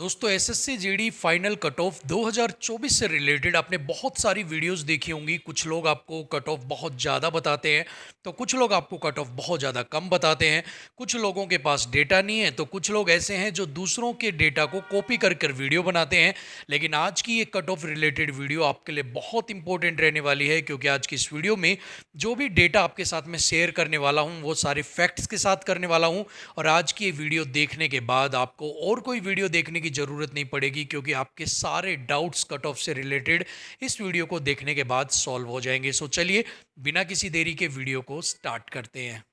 दोस्तों SSC GD final cut off 2024 से related आपने बहुत सारी वीडियोस देखी होंगी। कुछ लोग आपको कट ऑफ बहुत ज़्यादा बताते हैं तो कुछ लोग आपको कट ऑफ बहुत ज़्यादा कम बताते हैं। कुछ लोगों के पास डेटा नहीं है तो कुछ लोग ऐसे हैं जो दूसरों के डेटा को कॉपी कर कर वीडियो बनाते हैं। लेकिन आज की ये कट ऑफ रिलेटेड वीडियो आपके लिए बहुत इंपॉर्टेंट रहने वाली है, क्योंकि आज की इस वीडियो में जो भी डेटा आपके साथ में शेयर करने वाला हूँ वो सारे फैक्ट्स के साथ करने वाला हूँ। और आज की ये वीडियो देखने के बाद आपको और कोई वीडियो देखने की ज़रूरत नहीं पड़ेगी, क्योंकि आपके सारे डाउट्स कट ऑफ से रिलेटेड इस वीडियो को देखने के बाद सॉल्व हो जाएंगे। सो चलिए बिना किसी देरी के वीडियो को स्टार्ट करते हैं।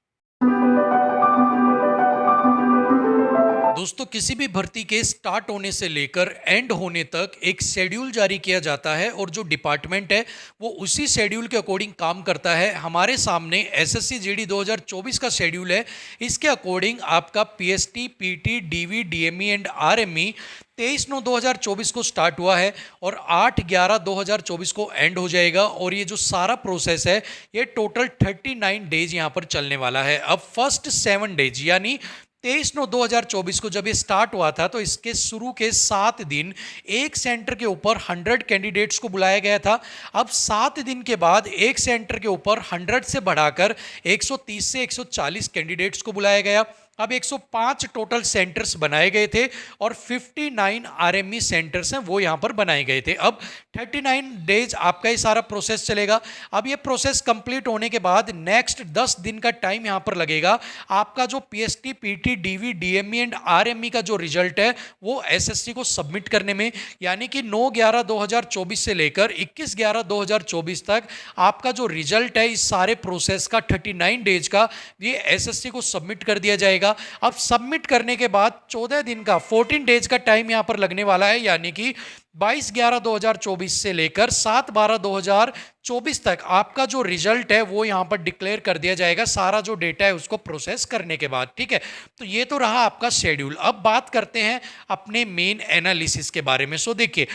दोस्तों किसी भी भर्ती के स्टार्ट होने से लेकर एंड होने तक एक शेड्यूल जारी किया जाता है और जो डिपार्टमेंट है वो उसी शेड्यूल के अकॉर्डिंग काम करता है। हमारे सामने एसएससी जीडी 2024 का शेड्यूल है। इसके अकॉर्डिंग आपका PST, PT, DV, DME and RME 23/9/2024 को स्टार्ट हुआ है और 8/11/2024 को एंड हो जाएगा। और ये जो सारा प्रोसेस है ये टोटल 39 डेज यहाँ पर चलने वाला है। अब फर्स्ट 7 डेज यानी 23/9/2024 को जब ये स्टार्ट हुआ था तो इसके शुरू के 7 दिन एक सेंटर के ऊपर 100 कैंडिडेट्स को बुलाया गया था। अब 7 दिन के बाद एक सेंटर के ऊपर 100 से बढ़ाकर 130 से 140 कैंडिडेट्स को बुलाया गया। अब 105 टोटल सेंटर्स बनाए गए थे और 59 आरएमई सेंटर्स हैं वो यहाँ पर बनाए गए थे। अब 39 डेज आपका ये सारा प्रोसेस चलेगा। अब ये प्रोसेस कंप्लीट होने के बाद नेक्स्ट 10 दिन का टाइम यहाँ पर लगेगा। आपका जो PST, PT, DV, DME and RME का जो रिजल्ट है वो एसएससी को सबमिट करने में, यानी कि 9/11/2024 से लेकर 21/11/2024 तक आपका जो रिजल्ट है इस सारे प्रोसेस का 39 डेज का ये एसएससी को सबमिट कर दिया जाएगा। अब सबमिट करने के बाद 14 दिन का 14 डेज का टाइम यहां पर लगने वाला है, यानी कि 22/11/2024 से लेकर 7/12/2024 तक आपका जो रिजल्ट है वो यहां पर डिक्लेयर कर दिया जाएगा, सारा जो डेटा है उसको प्रोसेस करने के बाद। ठीक है, तो ये तो रहा आपका शेड्यूल। अब बात करते हैं अपने मेन एनालिसिस के बारे में। सो देखिए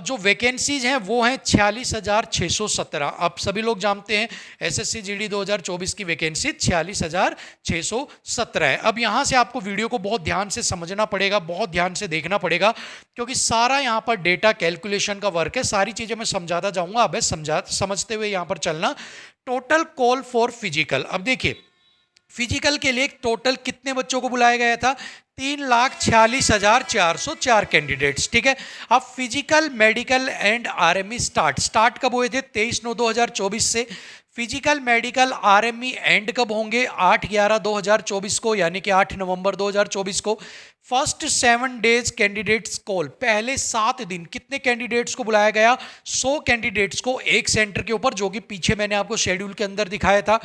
जो वैकेंसीज हैं वो हैं 46,617। आप सभी लोग जानते हैं एसएससी जीडी 2024 की वैकेंसी 46,617 है। अब यहाँ से आपको वीडियो को बहुत ध्यान से समझना पड़ेगा, बहुत ध्यान से देखना पड़ेगा, क्योंकि सारा यहाँ पर डेटा कैलकुलेशन का वर्क है। सारी चीज़ें मैं समझाता जाऊँगा, अब समझते हुए यहाँ पर चलना। Total call for physical. अब देखिए फिजिकल के लिए टोटल कितने बच्चों को बुलाया गया था? 3,46,404 कैंडिडेट्स। ठीक है, अब physical, medical and RME start कब हुए थे? 23/9/2024 से। फिजिकल, मेडिकल, आरएमई एंड कब होंगे? 8/11/2024 को, यानी कि 8 नवंबर 2024 को। फर्स्ट 7 डेज कैंडिडेट्स कॉल, पहले 7 दिन कितने कैंडिडेट्स को बुलाया गया? 100 कैंडिडेट्स को एक सेंटर के ऊपर, जो कि पीछे मैंने आपको शेड्यूल के अंदर दिखाया था।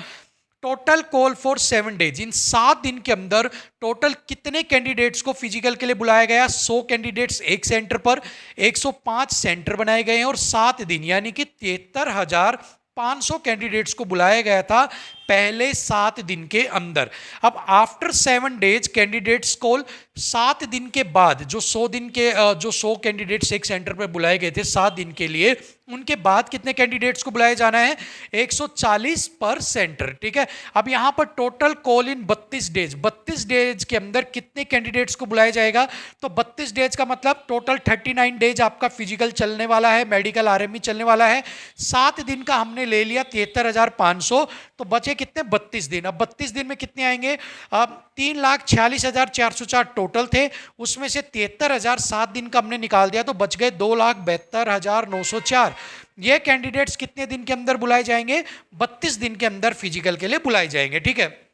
टोटल कॉल फॉर 7 डेज, इन 7 दिन के अंदर टोटल कितने कैंडिडेट्स को फिजिकल के लिए बुलाया गया? 100 कैंडिडेट्स एक सेंटर पर, 105 सेंटर बनाए गए हैं और 7 दिन यानी कि 73,500 कैंडिडेट्स को बुलाया गया था पहले 7 दिन के अंदर। अब आफ्टर 7 डेज कैंडिडेट्स कॉल, 7 दिन के बाद जो 100 कैंडिडेट्स एक सेंटर पर बुलाए गए थे 7 दिन के लिए, उनके बाद कितने कैंडिडेट्स को बुलाया जाना है? 140 पर सेंटर। ठीक है, अब यहां पर टोटल कॉल इन 32 डेज के अंदर कितने कैंडिडेट्स को बुलाया जाएगा? तो 32 डेज का मतलब टोटल 39 डेज आपका फिजिकल चलने वाला है, मेडिकल, आरएमई चलने वाला है। 7 दिन का हमने ले लिया 73,500, तो बचे कितने? 32 दिन। अब 32 दिन में कितने आएंगे? अब 3,46,404 टोटल थे, उसमें से 73,000 7 दिन का हमने निकाल दिया तो बच गए 2,72,904। ये कैंडिडेट्स कितने दिन के अंदर बुलाए जाएंगे? 32 दिन के अंदर फिजिकल के लिए बुलाए जाएंगे। ठीक है,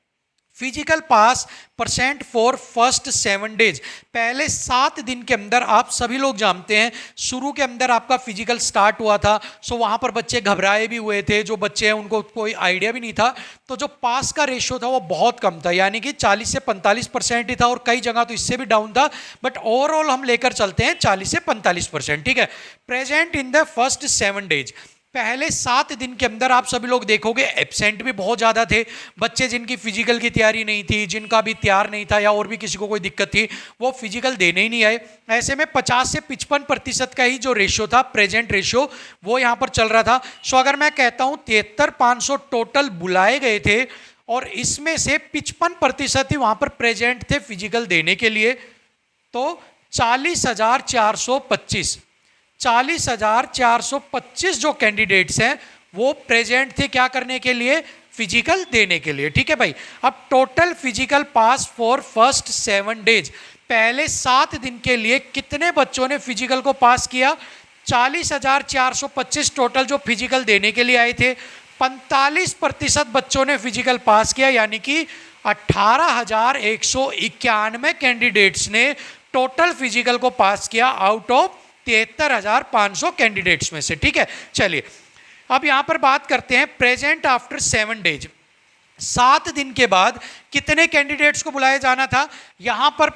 physical pass percent for first 7 days, पहले 7 दिन के अंदर आप सभी लोग जानते हैं शुरू के अंदर आपका फिजिकल स्टार्ट हुआ था। सो वहां पर बच्चे घबराए भी हुए थे, जो बच्चे हैं उनको कोई आइडिया भी नहीं था, तो जो पास का रेशियो था वो बहुत कम था, यानी कि 40 से 45% ही था और कई जगह तो इससे भी डाउन था, बट ओवरऑल हम लेकर चलते हैं 40 से 45%। ठीक है, present in the first 7 days, पहले 7 दिन के अंदर आप सभी लोग देखोगे एब्सेंट भी बहुत ज़्यादा थे। बच्चे जिनकी फिजिकल की तैयारी नहीं थी, जिनका भी तैयार नहीं था या और भी किसी को कोई दिक्कत थी, वो फिजिकल देने ही नहीं आए। ऐसे में 50 से 55% का ही जो रेशियो था, प्रेजेंट रेशियो, वो यहाँ पर चल रहा था। सो अगर मैं कहता हूँ 73,500 टोटल बुलाए गए थे और इसमें से 55% ही वहाँ पर प्रेजेंट थे फिजिकल देने के लिए, तो 40,425 40,425 जो कैंडिडेट्स हैं वो प्रेजेंट थे क्या करने के लिए, फिजिकल देने के लिए। ठीक है भाई। अब total physical pass for first 7 days, पहले 7 दिन के लिए कितने बच्चों ने फिजिकल को पास किया, 40,425 टोटल जो फिजिकल देने के लिए आए थे, 45% बच्चों ने फिजिकल पास किया, यानी कि 18,191 कैंडिडेट्स ने टोटल फिजिकल को पास किया आउट ऑफ 73,500 कैंडिडेट्स में से। ठीक है, चलिए अब यहां पर बात करते हैं प्रेजेंट आफ्टर 7 डेज, 7 दिन के बाद कितने कैंडिडेट्स को बुलाया जाना था। यहां पर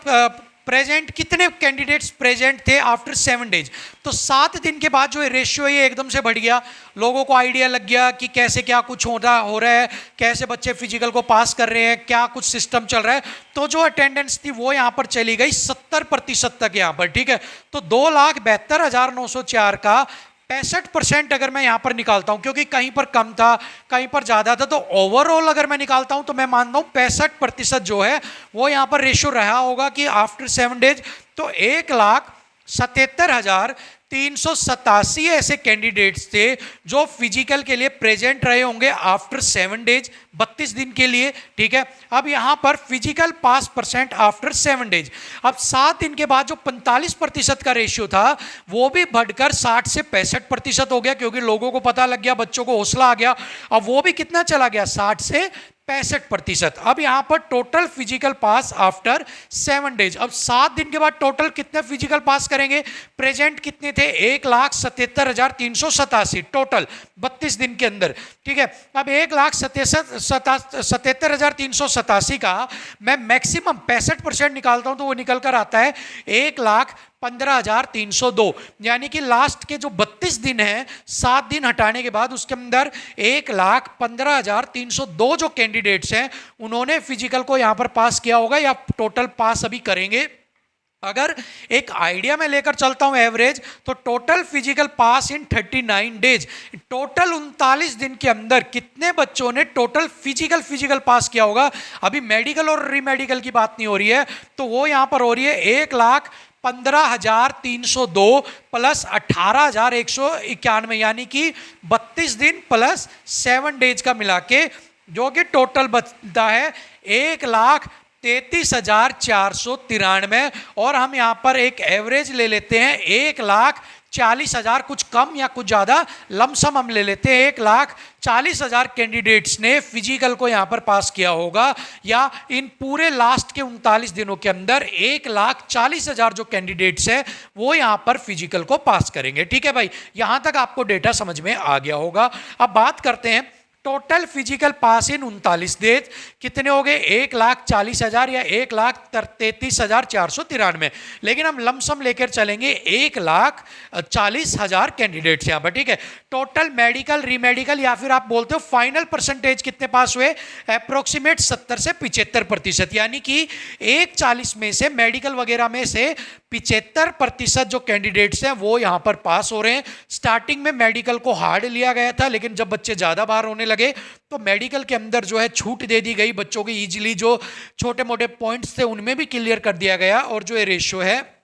प्रेजेंट कितने कैंडिडेट्स प्रेजेंट थे आफ्टर 7 डेज, तो 7 दिन के बाद जो रेशियो है एकदम से बढ़ गया, लोगों को आइडिया लग गया कि कैसे क्या कुछ हो रहा है, कैसे बच्चे फिजिकल को पास कर रहे हैं, क्या कुछ सिस्टम चल रहा है। तो जो अटेंडेंस थी वो यहाँ पर चली गई 70% तक यहाँ पर। ठीक है, तो 2,72,904 का 65% अगर मैं यहां पर निकालता हूं, क्योंकि कहीं पर कम था कहीं पर ज्यादा था, तो ओवरऑल अगर मैं निकालता हूं तो मैं मानता हूं 65% जो है वो यहां पर रेशियो रहा होगा कि आफ्टर 7 डेज। तो 1,77,387 ऐसे कैंडिडेट्स थे जो फिजिकल के लिए प्रेजेंट रहे होंगे आफ्टर 7 डेज, 32 दिन के लिए। ठीक है, अब यहां पर फिजिकल पास परसेंट आफ्टर 7 डेज, अब 7 दिन के बाद जो 45% का रेशियो था वो भी बढ़कर 60 से 65% हो गया, क्योंकि लोगों को पता लग गया, बच्चों को हौसला आ गया। अब वो भी कितना चला गया, 60 से 65%। अब यहां पर टोटल फिजिकल पास आफ्टर 7 डेज, अब 7 दिन के बाद टोटल कितने फिजिकल पास करेंगे, प्रेजेंट कितने थे, 1,77,387 टोटल 32 दिन के अंदर। ठीक है, अब 1,77,387 का मैं मैक्सिमम 65% निकालता हूं तो वो निकल कर आता है 1,15,302, यानी कि लास्ट के जो 32 दिन हैं, 7 दिन हटाने के बाद उसके अंदर 1,15,302 जो कैंडिडेट्स हैं उन्होंने फिजिकल को यहां पर पास किया होगा या टोटल पास अभी करेंगे। अगर एक आइडिया में लेकर चलता हूं एवरेज, तो टोटल फिजिकल पास इन 39 डेज, टोटल 39 दिन के अंदर कितने बच्चों ने टोटल फिजिकल पास किया होगा। अभी मेडिकल और रीमेडिकल की बात नहीं हो रही है, तो वो यहां पर हो रही है 1,15,302 प्लस 18,191, यानी कि 32 दिन प्लस 7 डेज का मिला के जो कि टोटल बचता है 1,33,493। और हम यहां पर एक एवरेज ले लेते हैं 1,40,000, कुछ कम या कुछ ज्यादा लमसम हम ले लेते हैं, 1,40,000 कैंडिडेट्स ने फिजिकल को यहां पर पास किया होगा, या इन पूरे लास्ट के 39 दिनों के अंदर 1,40,000 जो कैंडिडेट्स हैं वो यहां पर फिजिकल को पास करेंगे। ठीक है भाई, यहां तक आपको डेटा समझ में आ गया होगा। अब बात करते हैं टोटल फिजिकल पास इन 39 डेज कितने हो गए, 1,40,000 या 1,33,493, लेकिन हम लमसम लेकर चलेंगे 1,40,000 कैंडिडेट्स यहाँ पर। ठीक है, टोटल मेडिकल रीमेडिकल या फिर आप बोलते हो फाइनल परसेंटेज कितने पास हुए, अप्रोक्सीमेट 70 से 75%, यानी कि 1,40 में से मेडिकल वगैरह में से 75% जो कैंडिडेट्स हैं वो यहाँ पर पास हो रहे हैं। स्टार्टिंग में मेडिकल को हार्ड लिया गया था, लेकिन जब बच्चे ज़्यादा बाहर होने लगे तो मेडिकल के अंदर जो है छूट दे दी गई, बच्चों की इजीली जो छोटे मोटे पॉइंट्स थे उनमें भी क्लियर कर दिया गया, और जो ये रेशियो है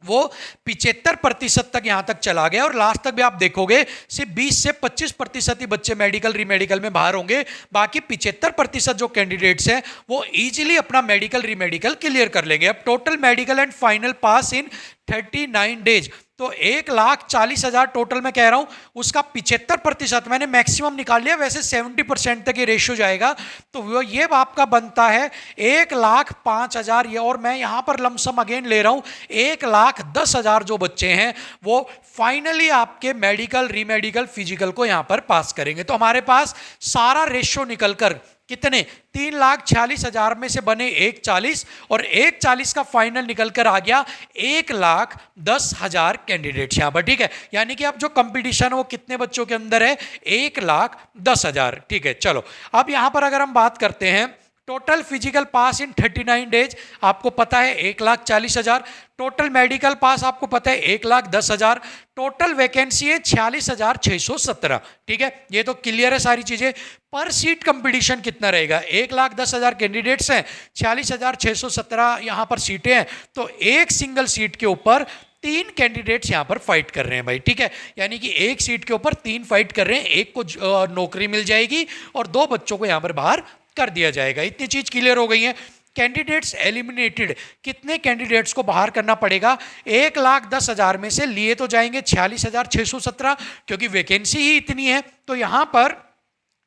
वो 75% तक यहां तक चला गया। और लास्ट तक भी आप देखोगे सिर्फ 20 से 25% ही बच्चे मेडिकल रीमेडिकल में बाहर होंगे, बाकी 75% जो कैंडिडेट्स हैं वो इजीली अपना मेडिकल रीमेडिकल क्लियर कर लेंगे। अब total medical and final pass in 39 days, तो 1,40,000 टोटल में कह रहा हूं, उसका 75% मैंने मैक्सिमम निकाल लिया, वैसे 70% तक ये रेशियो जाएगा, तो वो ये आपका बनता है 1,05,000। ये और मैं यहां पर लमसम अगेन ले रहा हूं 1,10,000 जो बच्चे हैं वो फाइनली आपके मेडिकल रीमेडिकल फिजिकल को यहां पर पास करेंगे। तो हमारे पास सारा रेशियो निकलकर कितने, 3,46,000 में से बने 1,40 और 1,40 का फाइनल निकलकर आ गया 1,10,000 कैंडिडेट्स यहां पर। ठीक है, यानी कि अब जो कंपटीशन है वो कितने बच्चों के अंदर है, 1,10,000। ठीक है, चलो अब यहां पर अगर हम बात करते हैं टोटल फिजिकल पास इन 39 डेज आपको पता है 1,40,000। टोटल मेडिकल पास आपको पता है 1,10,000। टोटल वैकेंसी है 46,617। ठीक है, ये तो क्लियर है सारी चीजें। पर सीट कंपटीशन कितना रहेगा? 1,10,000 कैंडिडेट्स हैं, 46,617 यहां पर सीटें हैं, तो एक सिंगल सीट के ऊपर 3 कैंडिडेट्स यहां पर फाइट कर रहे हैं भाई। ठीक है, यानी कि एक सीट के ऊपर 3 फाइट कर रहे हैं, एक को नौकरी मिल जाएगी और 2 बच्चों को यहां पर बाहर कर दिया जाएगा। इतनी चीज क्लियर हो गई है। कैंडिडेट्स एलिमिनेटेड, कितने कैंडिडेट्स को बाहर करना पड़ेगा? 1,10,000 में से लिए तो जाएंगे 46,617, क्योंकि वैकेंसी ही इतनी है। तो यहां पर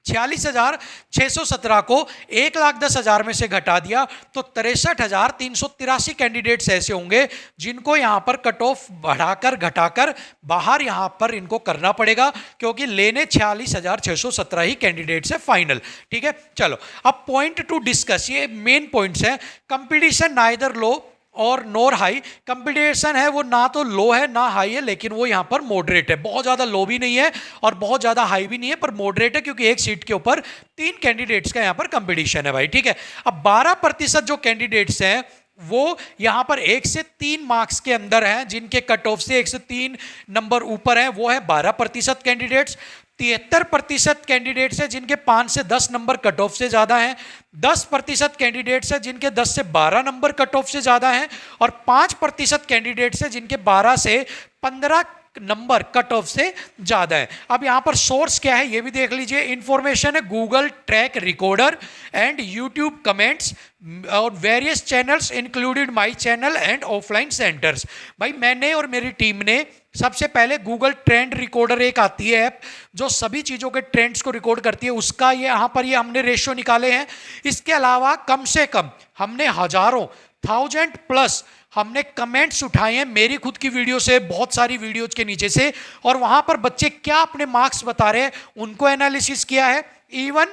46,617 को 1,10,000 में से घटा दिया तो 63,383 कैंडिडेट्स ऐसे होंगे जिनको यहां पर कट ऑफ बढ़ाकर घटाकर बाहर यहां पर इनको करना पड़ेगा, क्योंकि लेने 46,617 ही कैंडिडेट्स है फाइनल। ठीक है, चलो अब पॉइंट टू डिस्कस, ये मेन पॉइंट्स है। कंपटीशन नाइदर लो और नोर हाई, कंपटीशन है वो ना तो लो है ना हाई है, लेकिन वो यहाँ पर मॉडरेट है। बहुत ज़्यादा लो भी नहीं है और बहुत ज़्यादा हाई भी नहीं है, पर मॉडरेट है, क्योंकि एक सीट के ऊपर 3 कैंडिडेट्स का यहाँ पर कंपटीशन है भाई। ठीक है, अब 12% जो कैंडिडेट्स हैं वो यहाँ पर 1 से 3 मार्क्स के अंदर हैं, जिनके कट ऑफ से 1 से 3 नंबर ऊपर हैं, वो है 12% कैंडिडेट्स। 73% कैंडिडेट्स हैं जिनके 5 से 10 नंबर कट ऑफ से ज़्यादा हैं। 10% कैंडिडेट्स हैं जिनके 10 से 12 नंबर कट ऑफ से ज़्यादा हैं, और 5% कैंडिडेट्स हैं जिनके 12 से 15 नंबर कट ऑफ से ज़्यादा है। अब यहाँ पर सोर्स क्या है ये भी देख लीजिए। इंफॉर्मेशन है Google track recorder and YouTube comments और various channels included my channel and offline centres. भाई मैंने और मेरी टीम ने सबसे पहले गूगल ट्रेंड रिकॉर्डर एक आती है ऐप जो सभी चीज़ों के ट्रेंड्स को रिकॉर्ड करती है, उसका ये यहाँ पर ये हमने रेशियो निकाले हैं। इसके अलावा कम से कम हमने हजारों 1000+ हमने कमेंट्स उठाए हैं मेरी खुद की वीडियो से, बहुत सारी वीडियोज के नीचे से, और वहां पर बच्चे क्या अपने मार्क्स बता रहे हैं उनको एनालिसिस किया है। इवन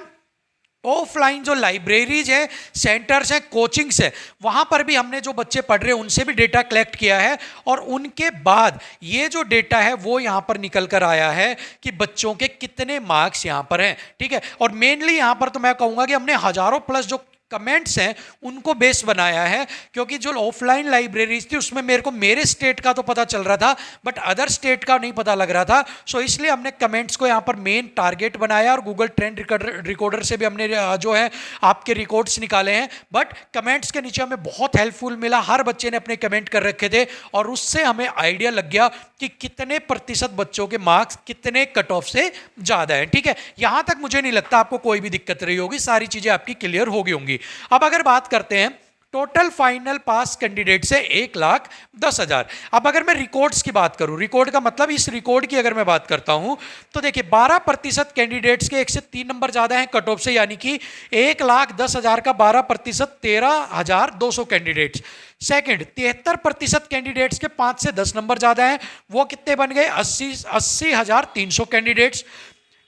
ऑफलाइन जो लाइब्रेरीज है, सेंटर्स हैं, कोचिंग्स है, वहां पर भी हमने जो बच्चे पढ़ रहे हैं उनसे भी डेटा कलेक्ट किया है, और उनके बाद ये जो डेटा है वो यहां पर निकल कर आया है कि बच्चों के कितने मार्क्स यहां पर हैं। ठीक है, और मेनली यहां पर तो मैं कहूंगा कि हमने हजारों प्लस जो कमेंट्स हैं उनको बेस बनाया है, क्योंकि जो ऑफलाइन लाइब्रेरीज थी उसमें मेरे को मेरे स्टेट का तो पता चल रहा था, बट अदर स्टेट का नहीं पता लग रहा था। सो इसलिए हमने कमेंट्स को यहाँ पर मेन टारगेट बनाया, और गूगल ट्रेंड रिकॉर्डर से भी हमने जो है आपके रिकॉर्ड्स निकाले हैं। बट कमेंट्स के नीचे हमें बहुत हेल्पफुल मिला, हर बच्चे ने अपने कमेंट कर रखे थे, और उससे हमें आइडिया लग गया कि कितने प्रतिशत बच्चों के मार्क्स कितने कट ऑफ से ज़्यादा है। ठीक है, यहाँ तक मुझे नहीं लगता आपको कोई भी दिक्कत रही होगी, सारी चीज़ें आपकी क्लियर होगी होंगी। अब अगर बात करते हैं टोटल फाइनल पास कैंडिडेट से 1,10,000। अब अगर मैं रिकॉर्ड्स की बात करूं, रिकॉर्ड का मतलब इस रिकॉर्ड की अगर मैं बात करता हूं तो देखिए 12% कैंडिडेट्स के 1 से 3 नंबर ज्यादा हैं कट ऑफ से, यानी कि 1,10,000 का 12% 13,200 कैंडिडेट्स। सेकंड 73% कैंडिडेट्स के 5 से 10 नंबर ज्यादा हैं, वो कितने बन गए? 80,300 कैंडिडेट्स।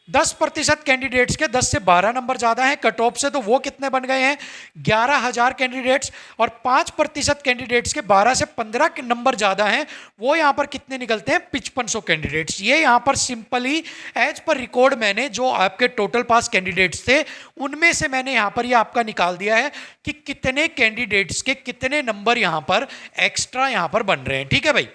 10% कैंडिडेट्स के 10 से 12 नंबर ज्यादा हैं कट ऑफ से, तो वो कितने बन गए हैं? 11,000 कैंडिडेट्स। और 5% कैंडिडेट्स के 12 से 15 नंबर ज्यादा हैं, वो यहां पर कितने निकलते हैं? 5500 कैंडिडेट्स। ये यहां पर सिंपली एज पर रिकॉर्ड मैंने जो आपके टोटल पास कैंडिडेट्स थे उनमें से मैंने यहां पर ये आपका निकाल दिया है कि कितने कैंडिडेट्स के कितने नंबर यहां पर एक्स्ट्रा यहां पर बन रहे हैं। ठीक है भाई,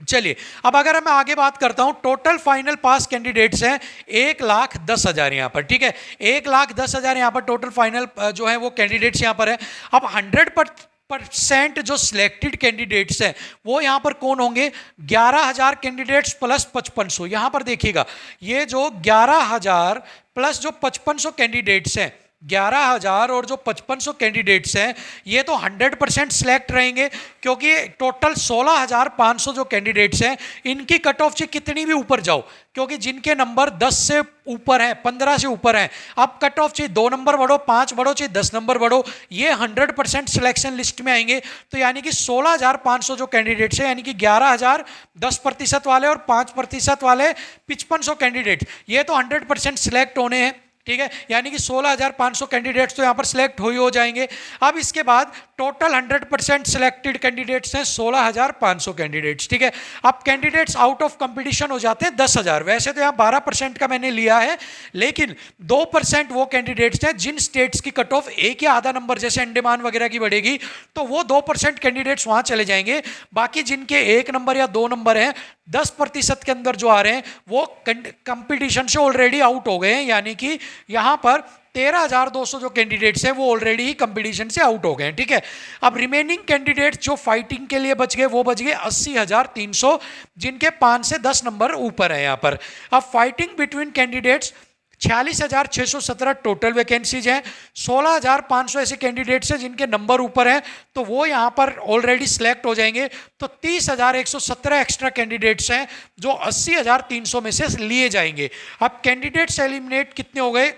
चलिए अब अगर मैं आगे बात करता हूं, टोटल फाइनल पास कैंडिडेट्स हैं 1,10,000 यहां पर। ठीक है, 1,10,000 यहां पर टोटल फाइनल जो है वो कैंडिडेट्स यहां पर है। अब 100% जो सिलेक्टेड कैंडिडेट्स हैं वो यहां पर कौन होंगे? 11,000 कैंडिडेट्स प्लस 5500। यहां पर देखिएगा ये जो 11,000 प्लस जो 5500 कैंडिडेट्स हैं, 11,000 और जो 5500 कैंडिडेट्स हैं, ये तो 100% सिलेक्ट रहेंगे, क्योंकि टोटल 16,500 जो कैंडिडेट्स हैं इनकी कट ऑफ से कितनी भी ऊपर जाओ, क्योंकि जिनके नंबर 10 से ऊपर हैं, 15 से ऊपर हैं, अब कट ऑफ चाहिए 2 नंबर बढ़ो, 5 बढ़ो, चाहिए 10 नंबर बढ़ो, ये 100% सिलेक्शन लिस्ट में आएंगे। तो यानी कि 16,500 जो कैंडिडेट्स हैं, यानी कि 11,000 10% वाले और 5% वाले 5500 कैंडिडेट, ये तो 100% सिलेक्ट होने हैं। ठीक है, यानी कि 16,500 कैंडिडेट्स तो यहां पर सिलेक्ट हो ही हो जाएंगे। अब इसके बाद टोटल 100% सिलेक्टेड कैंडिडेट्स हैं 16,500 कैंडिडेट्स, ठीक है। अब कैंडिडेट्स आउट ऑफ कंपटीशन हो जाते हैं 10,000। वैसे तो यहाँ 12% का मैंने लिया है, लेकिन 2% वो कैंडिडेट्स हैं जिन स्टेट्स की कट ऑफ एक या आधा नंबर जैसे अंडमान वगैरह की बढ़ेगी, तो वो 2% कैंडिडेट्स वहां चले जाएंगे। बाकी जिनके 1 नंबर या 2 नंबर हैं 10% के अंदर जो आ रहे हैं वो कंपटीशन से ऑलरेडी आउट हो गए हैं, यानी कि यहां पर 13,200 जो कैंडिडेट्स हैं वो ऑलरेडी ही कंपटीशन से आउट हो गए हैं, ठीक है। अब रिमेनिंग कैंडिडेट्स जो फाइटिंग के लिए बच गए वो बच गए 80,300, जिनके 5 से 10 नंबर ऊपर है यहाँ पर। अब fighting between candidates 46,617 total vacancies हैं, 16,500 ऐसे कैंडिडेट्स हैं जिनके नंबर ऊपर हैं, तो वो यहाँ पर ऑलरेडी सिलेक्ट हो जाएंगे। तो 30,117 एक्स्ट्रा कैंडिडेट्स हैं जो 80,300 में से लिए जाएंगे। अब कैंडिडेट्स एलिमिनेट कितने हो गए?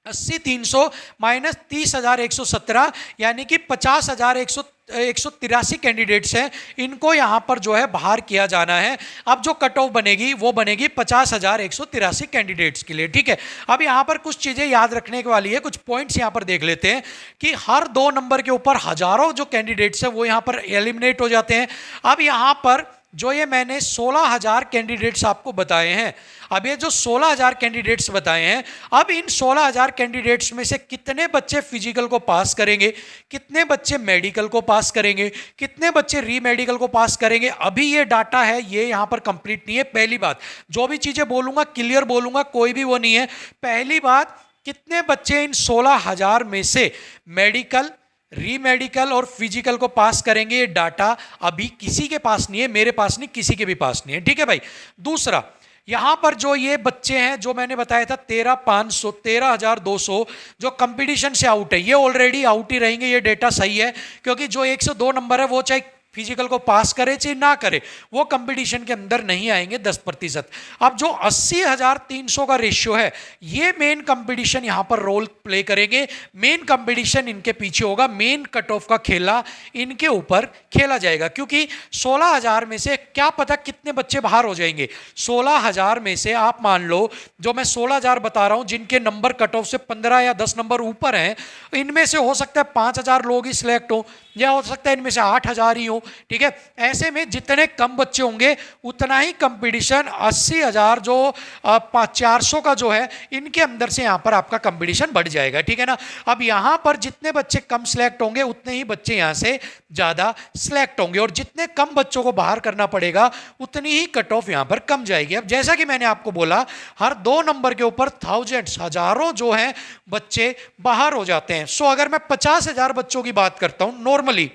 80,300 माइनस 30,117, यानी कि 50,183 कैंडिडेट्स हैं, इनको यहां पर जो है बाहर किया जाना है। अब जो कट ऑफ बनेगी वो बनेगी 50,183 कैंडिडेट्स के लिए, ठीक है। अब यहां पर कुछ चीजें याद रखने वाली है, कुछ पॉइंट्स यहां पर देख लेते हैं कि हर 2 नंबर के ऊपर हजारों जो कैंडिडेट्स हैं वो यहां पर एलिमिनेट हो जाते हैं। अब यहां पर जो ये मैंने 16,000 कैंडिडेट्स आपको बताए हैं, अब ये जो 16,000 कैंडिडेट्स बताए हैं, अब इन 16,000 कैंडिडेट्स में से कितने बच्चे फिजिकल को पास करेंगे, कितने बच्चे मेडिकल को पास करेंगे, कितने बच्चे री मेडिकल को पास करेंगे, अभी ये डाटा है, ये यहाँ पर कंप्लीट नहीं है। पहली बात, जो भी चीज़ें बोलूँगा क्लियर बोलूँगा, कोई भी वो नहीं है। पहली बात, कितने बच्चे इन 16,000 में से मेडिकल, री मेडिकल और फिजिकल को पास करेंगे, ये डाटा अभी किसी के पास नहीं है, मेरे पास नहीं, किसी के भी पास नहीं है, ठीक है भाई। दूसरा, यहां पर जो ये बच्चे हैं जो मैंने बताया था 13,500 13,200 जो कंपटीशन से आउट है, ये ऑलरेडी आउट ही रहेंगे, ये डेटा सही है, क्योंकि जो 1 से 2 नंबर है वो चाहे फिजिकल को पास करे चाहे ना करे, वो कंपटीशन के अंदर नहीं आएंगे 10%। अब जो 80,300 का रेशियो है, ये मेन कंपटीशन यहां पर रोल प्ले करेंगे। मेन कंपटीशन इनके पीछे होगा, मेन कट ऑफ का खेला इनके ऊपर खेला जाएगा, क्योंकि 16,000 में से क्या पता कितने बच्चे बाहर हो जाएंगे। 16,000 में से आप मान लो, जो मैं 16,000 बता रहा हूं जिनके नंबर कट ऑफ से 15 या 10 नंबर ऊपर हैं, इनमें से हो सकता है 5,000 लोग ही सिलेक्ट हो, या हो सकता है इनमें से 8,000 ही हो, ठीक है। ऐसे में जितने कम बच्चे होंगे उतना ही कंपटीशन 80,000 जो 400 का जो है, इनके अंदर से यहां पर आपका कंपटीशन बढ़ जाएगा, ठीक है ना। अब यहां पर जितने बच्चे कम सिलेक्ट होंगे उतने ही बच्चे यहां से ज्यादा सिलेक्ट होंगे, और जितने कम बच्चों को बाहर करना पड़ेगा उतनी ही कट ऑफ यहां पर कम जाएगी। अब जैसा कि मैंने आपको बोला, हर 2 नंबर के ऊपर थाउजेंड्स, हजारों जो हैं बच्चे बाहर हो जाते हैं। सो अगर मैं 50,000 बच्चों की बात करता हूं नॉर्मली,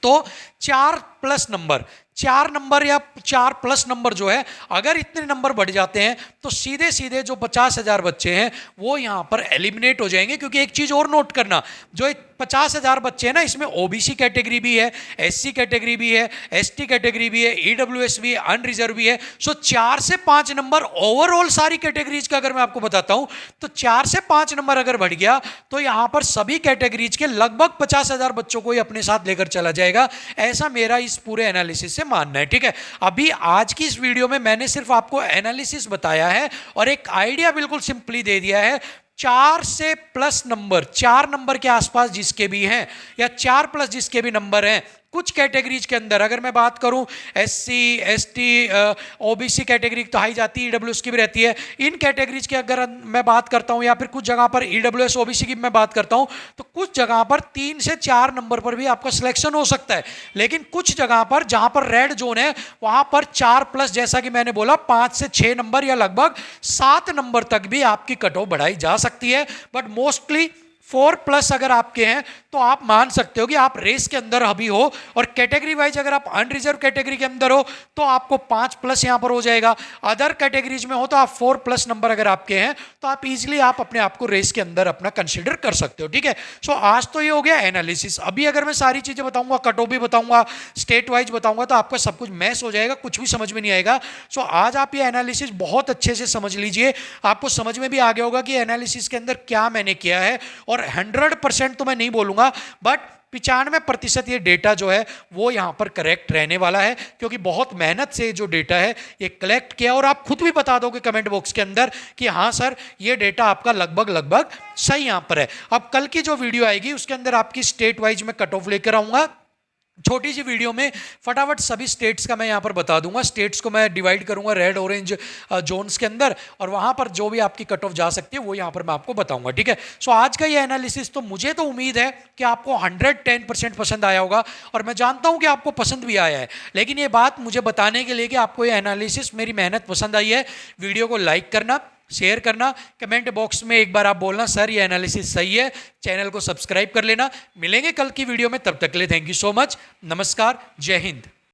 तो 4 नंबर या 4+ नंबर जो है, अगर इतने नंबर बढ़ जाते हैं तो सीधे सीधे जो 50,000 बच्चे हैं वो यहां पर एलिमिनेट हो जाएंगे। क्योंकि एक चीज और नोट करना, जो 50,000 बच्चे हैं ना, इसमें ओबीसी कैटेगरी भी है, एससी कैटेगरी भी है, एसटी कैटेगरी भी है, ईडब्ल्यूएस भी है, अनरिजर्व भी है। सो 4 से 5 नंबर ओवरऑल सारी कैटेगरीज का अगर मैं आपको बताता हूं, तो 4 से 5 नंबर अगर बढ़ गया तो यहां पर सभी कैटेगरीज के लगभग 50,000 बच्चों को ही अपने साथ लेकर चला जाएगा। ऐसा मेरा इस पूरे एनालिसिस से मानना है, ठीक है। अभी आज की इस वीडियो में मैंने सिर्फ आपको एनालिसिस बताया है और एक आइडिया बिल्कुल सिंपली दे दिया है। 4 से प्लस नंबर, 4 नंबर के आसपास जिसके भी हैं, या 4+ जिसके भी नंबर हैं, कुछ कैटेगरीज के अंदर अगर मैं बात करूं, एससी, एसटी, ओबीसी कैटेगरी तो हाई जाती है, ईडब्ल्यूएस की भी रहती है, इन कैटेगरीज की अगर मैं बात करता हूं, या फिर कुछ जगह पर ईडब्ल्यूएस ओबीसी की मैं बात करता हूं, तो कुछ जगह पर 3 से 4 नंबर पर भी आपका सिलेक्शन हो सकता है। लेकिन कुछ जगह पर जहां पर रेड जोन है, वहां पर 4+, जैसा कि मैंने बोला, 5 से 6 नंबर या लगभग 7 नंबर तक भी आपकी कट ऑफ बढ़ाई जा सकती है। बट मोस्टली 4+ अगर आपके हैं तो आप मान सकते हो कि आप रेस के अंदर अभी हो, और कैटेगरी वाइज अगर आप अनरिजर्व कैटेगरी के अंदर हो तो आपको 5+ यहां पर हो जाएगा। अदर कैटेगरीज में हो तो आप 4+ नंबर अगर आपके हैं तो आप इजीली आप अपने आप को रेस के अंदर अपना कंसिडर कर सकते हो, ठीक है। सो आज तो ये हो गया एनालिसिस। अभी अगर मैं सारी चीजें बताऊंगा, कट ऑफ भी बताऊंगा, स्टेट वाइज बताऊंगा, तो आपका सब कुछ मैस हो जाएगा, कुछ भी समझ में नहीं आएगा। सो आज आप ये एनालिसिस बहुत अच्छे से समझ लीजिए, आपको समझ में भी आ गया होगा कि एनालिसिस के अंदर क्या मैंने किया है। और 100% तो मैं नहीं बोलूंगा, बट 95% ये डेटा जो है वो यहाँ पर करेक्ट रहने वाला है, क्योंकि बहुत मेहनत से जो डेटा है ये कलेक्ट किया, और आप खुद भी बता दोगे कमेंट बॉक्स के अंदर कि हाँ सर ये डेटा आपका लगभग सही यहाँ पर है। अब कल की जो वीडियो आएगी उसके अंदर आपकी स्टेट वाइज में कट ऑफ लेकर आऊँगा। छोटी सी वीडियो में फटाफट सभी स्टेट्स का मैं यहाँ पर बता दूंगा। स्टेट्स को मैं डिवाइड करूंगा रेड ऑरेंज जोन्स के अंदर, और वहाँ पर जो भी आपकी कट ऑफ जा सकती है वो यहाँ पर मैं आपको बताऊंगा, ठीक है। सो आज का ये एनालिसिस तो मुझे तो उम्मीद है कि आपको 110% पसंद आया होगा, और मैं जानता हूँ कि आपको पसंद भी आया है। लेकिन ये बात मुझे बताने के लिए कि आपको ये एनालिसिस, मेरी मेहनत पसंद आई है, वीडियो को लाइक करना, शेयर करना, कमेंट बॉक्स में एक बार आप बोलना सर ये एनालिसिस सही है, चैनल को सब्सक्राइब कर लेना। मिलेंगे कल की वीडियो में, तब तक के लिए थैंक यू सो मच, नमस्कार, जय हिंद।